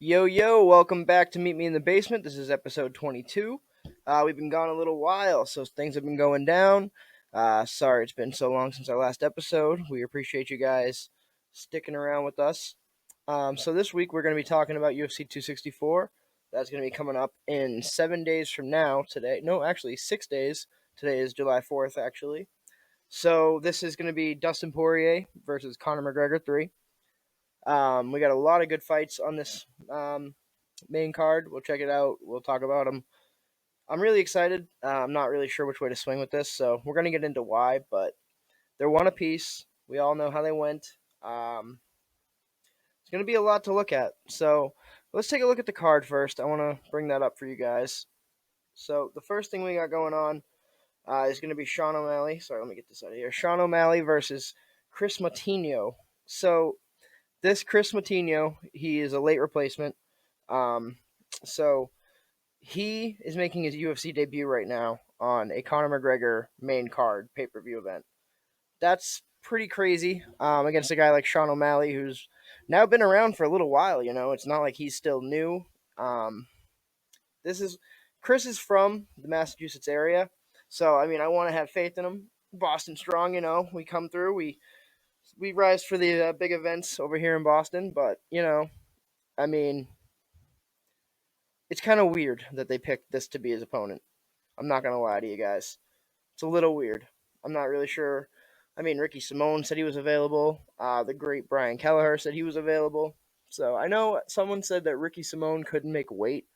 Yo, yo, welcome back to Meet Me in the Basement. This is episode 22. We've been gone a little while, so things have been going down. Sorry it's been so long since our last episode. We appreciate you guys sticking around with us. So this week we're going to be talking about UFC 264. That's going to be coming up in 7 days from now. Today, no, actually 6 days. Today is July 4th, actually. So this is going to be Dustin Poirier versus Conor McGregor 3. We got a lot of good fights on this main card. We'll check it out. We'll talk about them. I'm really excited. I'm not really sure which way to swing with this, so we're going to get into why, but they're one apiece. We all know how they went. It's going to be a lot to look at. So let's take a look at the card first. I want to bring that up for you guys. So the first thing we got going on is going to be Sean O'Malley. Sorry, let me get this out of here. Sean O'Malley versus Chris Moutinho. So this Chris Moutinho, he is a late replacement. So he is making his UFC debut right now on a Conor McGregor main card pay-per-view event. That's pretty crazy against a guy like Sean O'Malley, who's now been around for a little while. You know, it's not like he's still new. This is Chris is from the Massachusetts area, so I mean, I want to have faith in him. Boston strong, you know. We come through. We rise for the big events over here in Boston, but you know, I mean, it's kind of weird that they picked this to be his opponent. I'm not gonna lie to you guys. It's a little weird. I'm not really sure. I mean, Ricky Simone said he was available. The great Brian Kelleher said he was available. So I know someone said that Ricky Simone couldn't make weight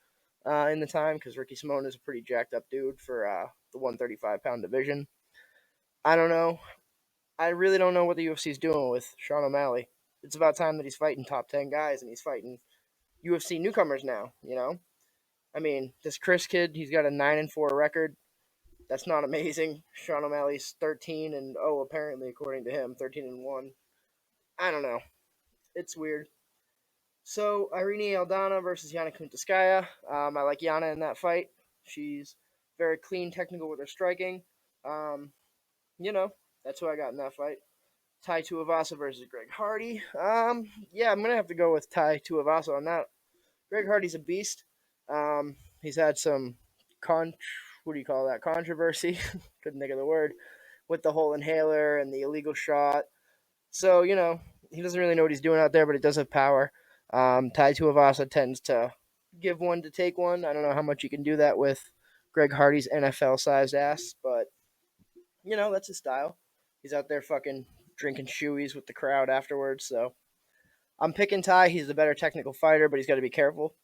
in the time because Ricky Simone is a pretty jacked up dude for the 135-pound division. I don't know. I really don't know what the UFC is doing with Sean O'Malley. It's about time that he's fighting top 10 guys and he's fighting UFC newcomers now, you know? I mean, this Chris kid, he's got a 9-4 record. That's not amazing. Sean O'Malley's 13-0 apparently, according to him, 13-1. I don't know. It's weird. So Irene Aldana versus Yana Kunitskaya. I like Yana in that fight. She's very clean, technical with her striking. You know, that's who I got in that fight. Tai Tuivasa versus Greg Hardy. Yeah, I'm gonna have to go with Tai Tuivasa on that. Greg Hardy's a beast. He's had some what do you call that? Controversy. Couldn't think of the word with the whole inhaler and the illegal shot. So you know he doesn't really know what he's doing out there, but he does have power. Tai Tuivasa tends to give one to take one. I don't know how much you can do that with Greg Hardy's NFL-sized ass, but you know that's his style. He's out there fucking drinking shoeies with the crowd afterwards. So I'm picking Tai. He's the better technical fighter, but he's got to be careful.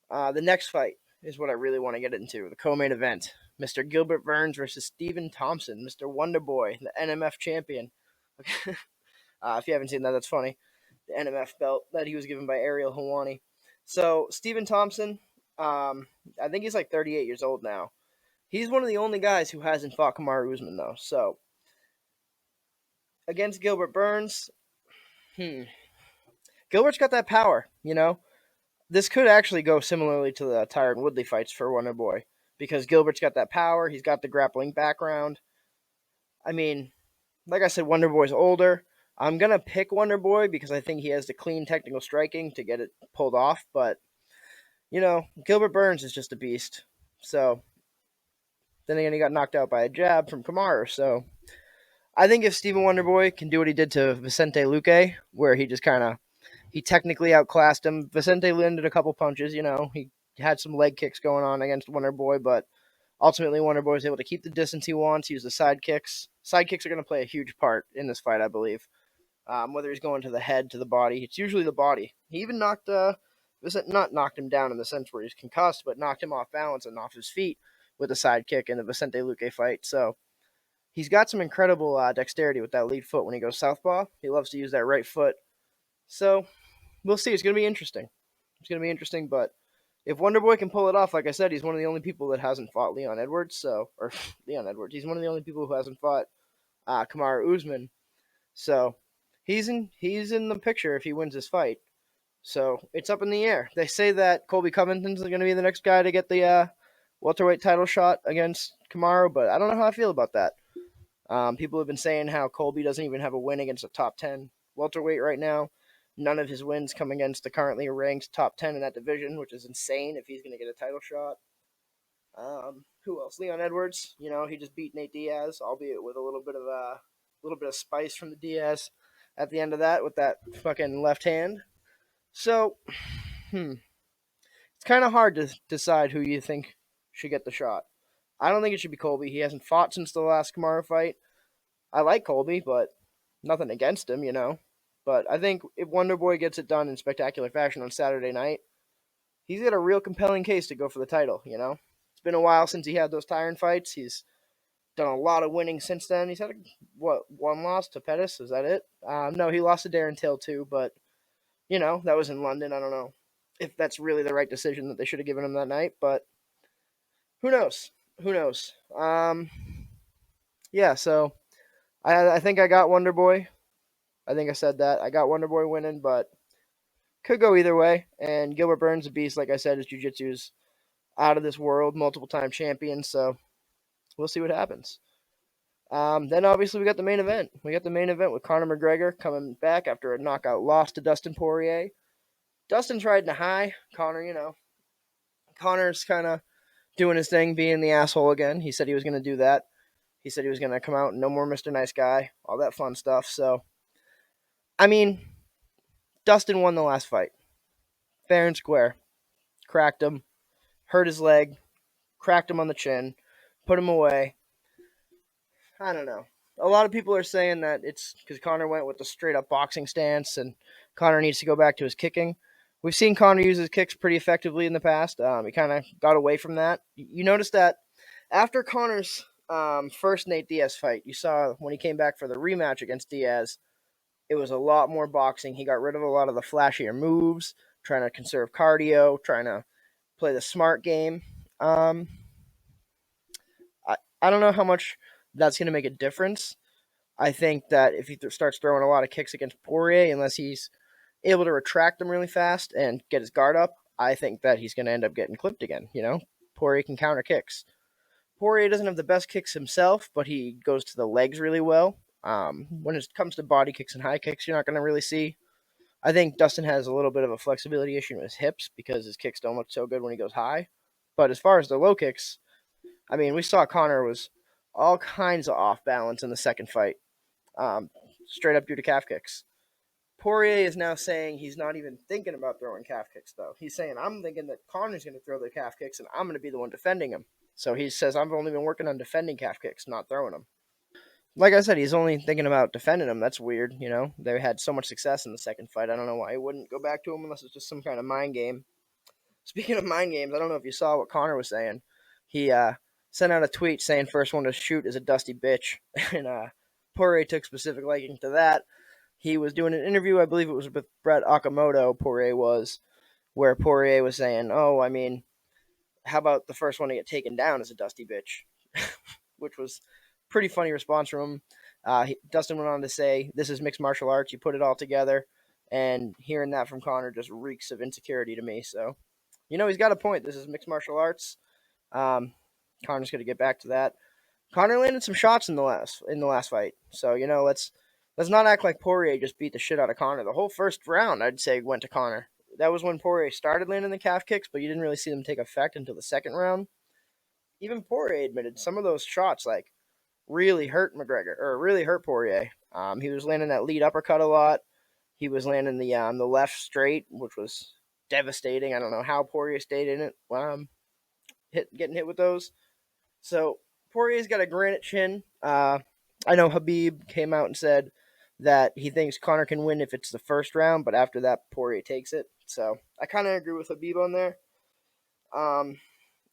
The next fight is what I really want to get into. The co-main event. Mr. Gilbert Burns versus Stephen Thompson. Mr. Wonderboy, the NMF champion. If you haven't seen that, that's funny. The NMF belt that he was given by Ariel Helwani. So, Stephen Thompson, I think he's like 38 years old now. He's one of the only guys who hasn't fought Kamaru Usman, though. So, against Gilbert Burns, Gilbert's got that power, you know? This could actually go similarly to the Tyron Woodley fights for Wonderboy because Gilbert's got that power. He's got the grappling background. I mean, like I said, Wonderboy's older. I'm going to pick Wonderboy because I think he has the clean technical striking to get it pulled off. But, you know, Gilbert Burns is just a beast. So, then again, he got knocked out by a jab from Kamaru. So, I think if Stephen Wonderboy can do what he did to Vicente Luque, where he just kind of he technically outclassed him. Vicente landed a couple punches, you know. He had some leg kicks going on against Wonderboy, but ultimately Wonderboy was able to keep the distance he wants, use the side kicks. Side kicks are going to play a huge part in this fight, I believe. Whether he's going to the head, to the body, it's usually the body. He even knocked not knocked him down in the sense where he's concussed, but knocked him off balance and off his feet with a side kick in the Vicente Luque fight. So he's got some incredible dexterity with that lead foot when he goes southpaw. He loves to use that right foot. So we'll see. It's going to be interesting. But if Wonderboy can pull it off, like I said, he's one of the only people that hasn't fought Leon Edwards. Or Leon Edwards. He's one of the only people who hasn't fought Kamaru Usman. So he's in the picture if he wins this fight. So it's up in the air. They say that Colby Covington's going to be the next guy to get the welterweight title shot against Kamaru, but I don't know how I feel about that. People have been saying how Colby doesn't even have a win against a top 10 welterweight right now. None of his wins come against the currently ranked top 10 in that division, which is insane if he's going to get a title shot. Who else? Leon Edwards. He just beat Nate Diaz, albeit with a little bit of spice from the Diaz at the end of that with that fucking left hand. So, it's kind of hard to decide who you think should get the shot. I don't think it should be Colby. He hasn't fought since the last Kamaru fight. I like Colby, but nothing against him. But I think if Wonderboy gets it done in spectacular fashion on Saturday night, he's got a real compelling case to go for the title. It's been a while since he had those Tyron fights. He's done a lot of winning since then. He's had one loss to Pettis? Is that it? No, he lost to Darren Till too, but that was in London. I don't know if that's really the right decision that they should have given him that night, but who knows? Who knows? Yeah. So I think I got Wonderboy. I think I said that. I got Wonderboy winning, but could go either way. And Gilbert Burns, a beast, like I said, his jiu-jitsu's out of this world, multiple-time champion. So we'll see what happens. Then obviously we got the main event. We got the main event with Conor McGregor coming back after a knockout loss to Dustin Poirier. Dustin's riding a high. Conor's kind of doing his thing, being the asshole again. He said he was going to do that. He said he was going to come out, no more Mr. Nice Guy, all that fun stuff. So, I mean, Dustin won the last fight. Fair and square. Cracked him, hurt his leg, cracked him on the chin, put him away. I don't know. A lot of people are saying that it's because Conor went with the straight-up boxing stance and Conor needs to go back to his kicking. We've seen Conor use his kicks pretty effectively in the past. He kind of got away from that. You notice that after Conor's first Nate Diaz fight, you saw when he came back for the rematch against Diaz, it was a lot more boxing. He got rid of a lot of the flashier moves, trying to conserve cardio, trying to play the smart game. I don't know how much that's going to make a difference. I think that if he starts throwing a lot of kicks against Poirier, unless he's able to retract them really fast and get his guard up, I think that he's going to end up getting clipped again. Poirier can counter kicks. Poirier doesn't have the best kicks himself, but he goes to the legs really well. When it comes to body kicks and high kicks, you're not going to really see. I think Dustin has a little bit of a flexibility issue in his hips because his kicks don't look so good when he goes high. But as far as the low kicks, I mean, we saw Conor was all kinds of off balance in the second fight, straight up due to calf kicks. Poirier is now saying he's not even thinking about throwing calf kicks, though. He's saying, I'm thinking that Conor's going to throw the calf kicks, and I'm going to be the one defending him. So he says, I've only been working on defending calf kicks, not throwing them. Like I said, he's only thinking about defending them. That's weird, They had so much success in the second fight. I don't know why he wouldn't go back to him unless it's just some kind of mind game. Speaking of mind games, I don't know if you saw what Conor was saying. He sent out a tweet saying first one to shoot is a dusty bitch. And Poirier took specific liking to that. He was doing an interview, I believe it was with Brett Okamoto, Poirier was, where Poirier was saying, oh, I mean, how about the first one to get taken down as a dusty bitch? Which was a pretty funny response from him. Dustin went on to say, this is mixed martial arts, you put it all together, and hearing that from Conor just reeks of insecurity to me, so, he's got a point. This is mixed martial arts. Conor's going to get back to that. Conor landed some shots in the last fight, so let's not act like Poirier just beat the shit out of Conor. The whole first round, I'd say, went to Conor. That was when Poirier started landing the calf kicks, but you didn't really see them take effect until the second round. Even Poirier admitted some of those shots really hurt McGregor or really hurt Poirier. He was landing that lead uppercut a lot. He was landing the left straight, which was devastating. I don't know how Poirier stayed in it. Getting hit with those. So Poirier's got a granite chin. I know Khabib came out and said that he thinks Conor can win if it's the first round, but after that, Poirier takes it. So I kind of agree with Khabib on there.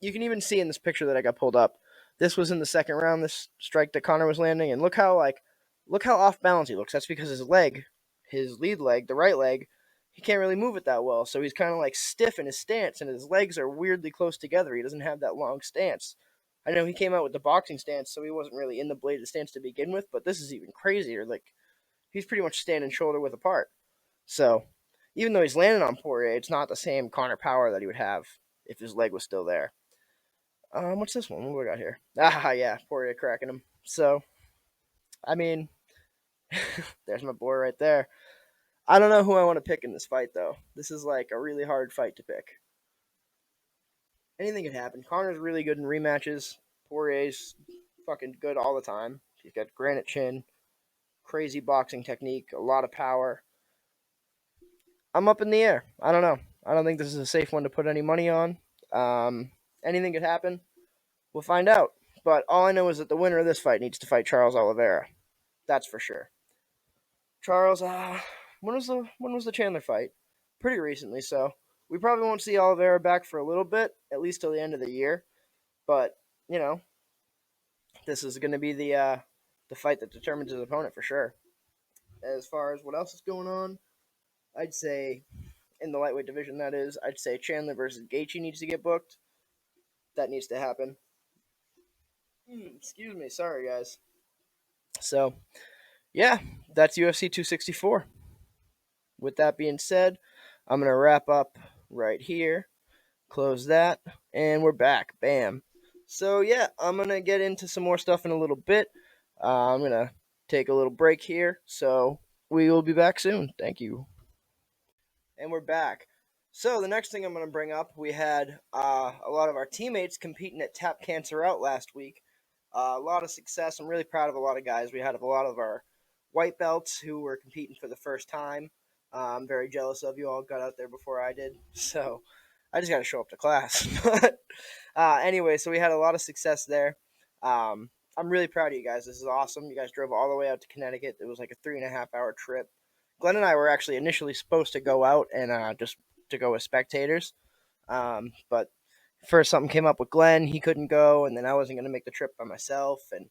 You can even see in this picture that I got pulled up. This was in the second round, this strike that Conor was landing, and look how off balance he looks. That's because his lead leg, the right leg, he can't really move it that well. So he's kind of stiff in his stance, and his legs are weirdly close together. He doesn't have that long stance. I know he came out with the boxing stance, so he wasn't really in the bladed stance to begin with, but this is even crazier. He's pretty much standing shoulder width apart. So, even though he's landing on Poirier, it's not the same Conor power that he would have if his leg was still there. What's this one? What do we got here? Yeah, Poirier cracking him. So, I mean, there's my boy right there. I don't know who I want to pick in this fight, though. This is like a really hard fight to pick. Anything can happen. Conor's really good in rematches. Poirier's fucking good all the time. He's got granite chin, crazy boxing technique, a lot of power. I'm up in the air. I don't know. I don't think this is a safe one to put any money on. Anything could happen. We'll find out. But all I know is that the winner of this fight needs to fight Charles Oliveira. That's for sure. Charles, when was the Chandler fight? Pretty recently, so we probably won't see Oliveira back for a little bit, at least till the end of the year. But you know, this is going to be the fight that determines his opponent for sure. As far as what else is going on, I'd say in the lightweight division, that is, I'd say Chandler versus Gaethje needs to get booked. That needs to happen. Excuse me, sorry guys. So yeah, that's UFC 264. With that being said, I'm gonna wrap up right here. Close that, and we're back. Bam. So yeah, I'm gonna get into some more stuff in a little bit. I'm gonna take a little break here, so we will be back soon. Thank you. And we're back. So the next thing I'm gonna bring up, we had a lot of our teammates competing at Tap Cancer Out last week. A lot of success. I'm really proud of a lot of guys. We had a lot of our white belts who were competing for the first time. I'm very jealous of you all. Got out there before I did, so I just got to show up to class. But anyway, so we had a lot of success there. I'm really proud of you guys. This is awesome. You guys drove all the way out to Connecticut. It was like a 3.5 hour trip. Glenn and I were actually initially supposed to go out and just to go as spectators, but first something came up with Glenn. He couldn't go, and then I wasn't going to make the trip by myself, and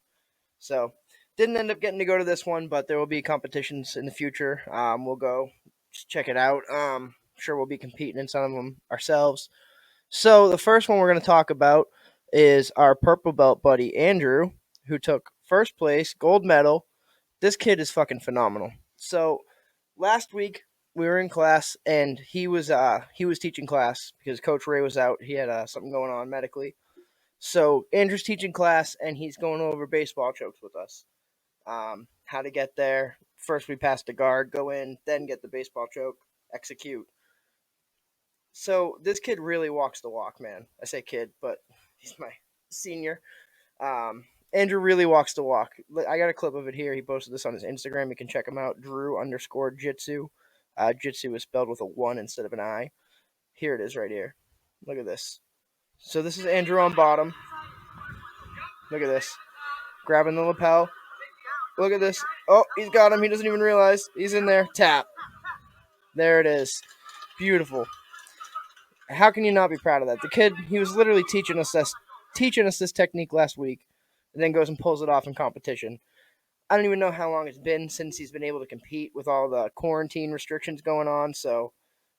so didn't end up getting to go to this one. But there will be competitions in the future. We'll go just check it out. Sure, we'll be competing in some of them ourselves. So the first one we're going to talk about is our purple belt buddy Andrew, who took first place, gold medal. This kid is fucking phenomenal. So last week we were in class and he was teaching class because Coach Ray was out. He had something going on medically. So Andrew's teaching class and he's going over baseball chokes with us. How to get there. First we pass the guard, go in, then get the baseball choke, execute. So this kid really walks the walk, man. I say kid, but he's my senior. Andrew really walks the walk. I got a clip of it here. He posted this on his Instagram. You can check him out. Drew_Jitsu. Jitsu is spelled with a 1 instead of an I. Here it is right here. Look at this. So this is Andrew on bottom. Look at this. Grabbing the lapel. Look at this. Oh, he's got him. He doesn't even realize. He's in there. Tap. There it is. Beautiful. How can you not be proud of that? The kid, he was literally teaching us this technique last week, and then goes and pulls it off in competition. I don't even know how long it's been since he's been able to compete with all the quarantine restrictions going on. So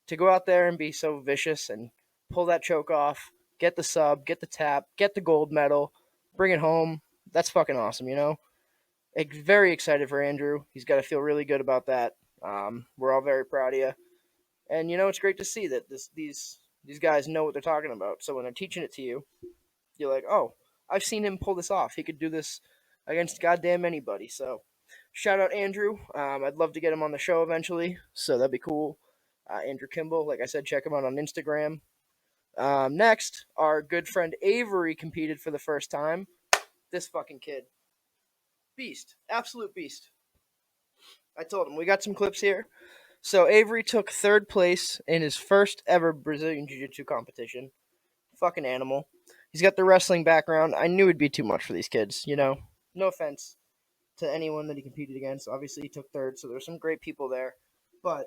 to go out there and be so vicious and pull that choke off, get the sub, get the tap, get the gold medal, bring it home, that's fucking awesome, you know? Very excited for Andrew. He's got to feel really good about that. We're all very proud of you. And, you know, it's great to see that these guys know what they're talking about. So when they're teaching it to you, you're like, oh, I've seen him pull this off. He could do this against goddamn anybody. So shout out Andrew. I'd love to get him on the show eventually. So that'd be cool. Andrew Kimball, like I said, check him out on Instagram. Next, our good friend Avery competed for the first time. This fucking kid. Beast. Absolute beast. I told him. We got some clips here. So Avery took third place in his first ever Brazilian Jiu-Jitsu competition. Fucking animal. He's got the wrestling background. I knew it'd be too much for these kids, you know? No offense to anyone that he competed against. Obviously, he took third, so there's some great people there. But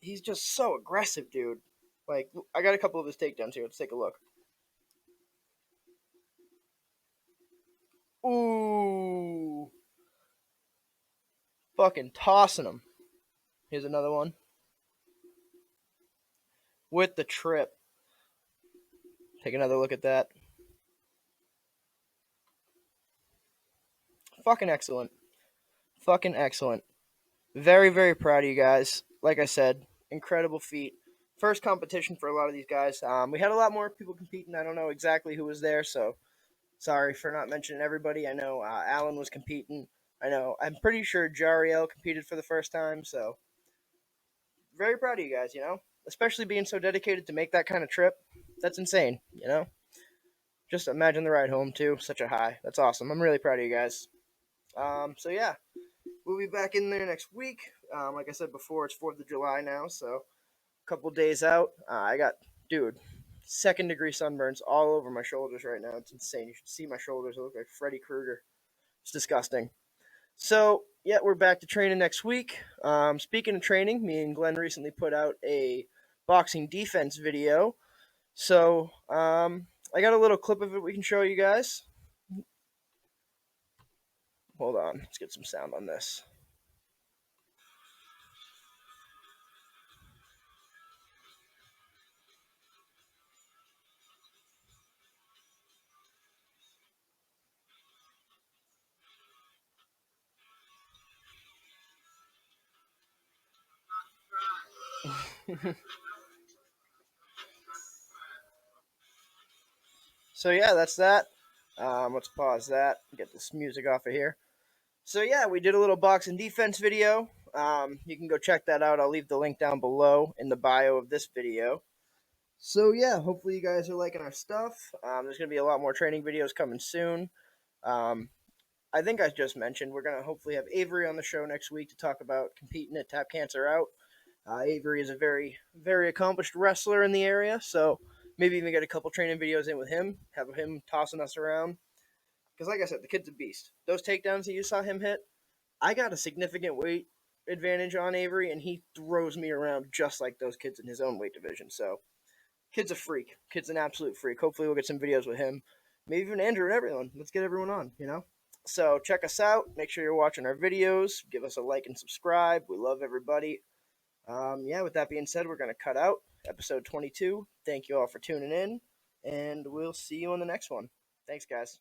he's just so aggressive, dude. Like, I got a couple of his takedowns here. Let's take a look. Ooh. Fucking tossing him. Here's another one. With the trip. Take another look at that. Fucking excellent. Fucking excellent. Very, very proud of you guys. Like I said, incredible feat. First competition for a lot of these guys. We had a lot more people competing. I don't know exactly who was there, so sorry for not mentioning everybody. I know Alan was competing. I'm pretty sure Jariel competed for the first time, so very proud of you guys, especially being so dedicated to make that kind of trip. That's insane, Just imagine the ride home, too. Such a high. That's awesome. I'm really proud of you guys. So, yeah, we'll be back in there next week. Like I said before, it's 4th of July now, so a couple days out. I got, dude, second-degree sunburns all over my shoulders right now. It's insane. You should see my shoulders. I look like Freddy Krueger. It's disgusting. So, yeah, we're back to training next week. Speaking of training, me and Glenn recently put out a boxing defense video. So, I got a little clip of it we can show you guys. Hold on, let's get some sound on this. So yeah, that's that. Let's pause that. Get this music off of here. So yeah, we did a little boxing defense video. You can go check that out. I'll leave the link down below in the bio of this video. So yeah, hopefully you guys are liking our stuff. There's gonna be a lot more training videos coming soon. Um, I think I just mentioned we're gonna hopefully have Avery on the show next week to talk about competing at Tap Cancer Out. Avery is a very, very accomplished wrestler in the area, so maybe even get a couple training videos in with him, have him tossing us around. Because, like I said, the kid's a beast. Those takedowns that you saw him hit, I got a significant weight advantage on Avery, and he throws me around just like those kids in his own weight division. So, kid's a freak. Kid's an absolute freak. Hopefully, we'll get some videos with him. Maybe even Andrew and everyone. Let's get everyone on. So, check us out. Make sure you're watching our videos. Give us a like and subscribe. We love everybody. Yeah, with that being said, we're going to cut out episode 22. Thank you all for tuning in, and we'll see you on the next one. Thanks, guys.